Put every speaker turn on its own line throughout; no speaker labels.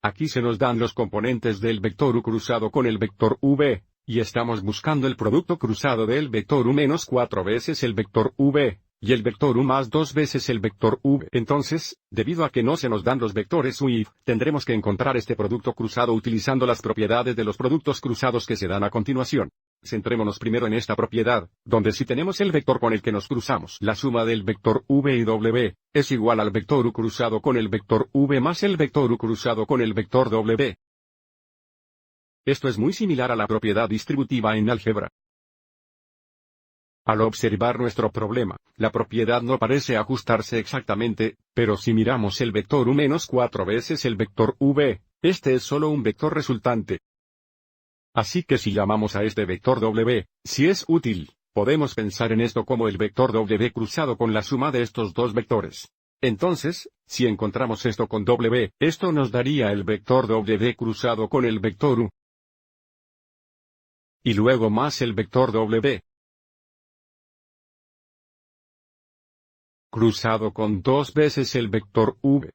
Aquí se nos dan los componentes del vector u cruzado con el vector v, y estamos buscando el producto cruzado del vector u menos 4 veces el vector v, y el vector u más 2 veces el vector v. Entonces, debido a que no se nos dan los vectores u y, tendremos que encontrar este producto cruzado utilizando las propiedades de los productos cruzados que se dan a continuación. Centrémonos primero en esta propiedad, donde si tenemos el vector con el que nos cruzamos, la suma del vector v y w, es igual al vector u cruzado con el vector v más el vector u cruzado con el vector w. Esto es muy similar a la propiedad distributiva en álgebra. Al observar nuestro problema, la propiedad no parece ajustarse exactamente, pero si miramos el vector u menos 4 veces el vector v, este es solo un vector resultante. Así que si llamamos a este vector w, si es útil, podemos pensar en esto como el vector w cruzado con la suma de estos dos vectores. Entonces, si encontramos esto con w, esto nos daría el vector w cruzado con el vector u. Y luego más el vector w. Cruzado con 2 veces el vector v.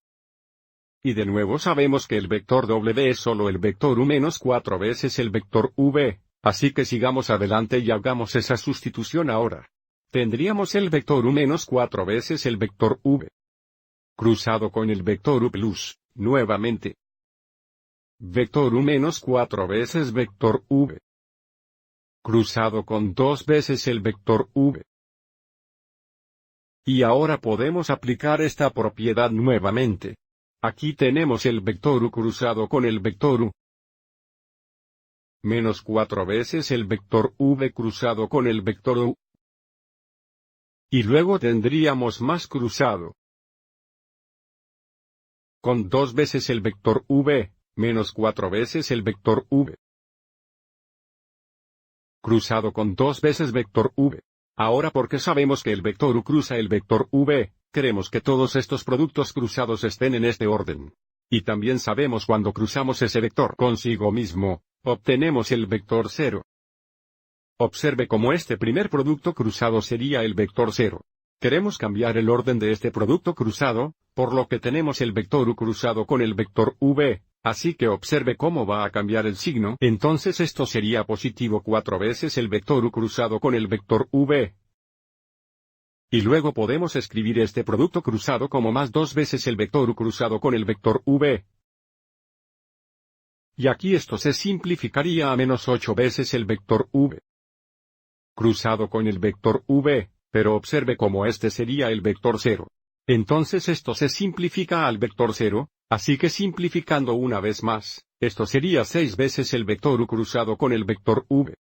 Y de nuevo sabemos que el vector w es solo el vector u menos 4 veces el vector v, así que sigamos adelante y hagamos esa sustitución ahora. Tendríamos el vector u menos 4 veces el vector v. Cruzado con el vector u plus, nuevamente. Vector u menos 4 veces vector v. Cruzado con 2 veces el vector v. Y ahora podemos aplicar esta propiedad nuevamente. Aquí tenemos el vector u cruzado con el vector u. Menos 4 veces el vector v cruzado con el vector u. Y luego tendríamos más cruzado. Con 2 veces el vector v, menos 4 veces el vector v. Cruzado con 2 veces vector v. Ahora porque sabemos que el vector u cruza el vector v, queremos que todos estos productos cruzados estén en este orden. Y también sabemos cuando cruzamos ese vector consigo mismo, obtenemos el vector 0. Observe cómo este primer producto cruzado sería el vector 0. Queremos cambiar el orden de este producto cruzado, por lo que tenemos el vector u cruzado con el vector v, así que observe cómo va a cambiar el signo. Entonces esto sería positivo 4 veces el vector u cruzado con el vector v. Y luego podemos escribir este producto cruzado como más 2 veces el vector u cruzado con el vector v. Y aquí esto se simplificaría a menos 8 veces el vector v. Cruzado con el vector v, pero observe cómo este sería el vector 0. Entonces esto se simplifica al vector 0, así que simplificando una vez más, esto sería 6 veces el vector u cruzado con el vector v.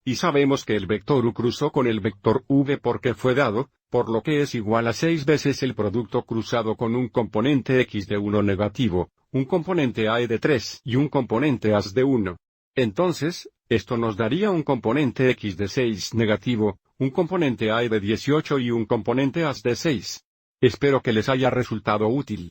Y sabemos que el vector u cruzó con el vector v porque fue dado, por lo que es igual a 6 veces el producto cruzado con un componente x de 1 negativo, un componente a de 3 y un componente as de 1. Entonces, esto nos daría un componente x de 6 negativo, un componente a de 18 y un componente as de 6. Espero que les haya resultado útil.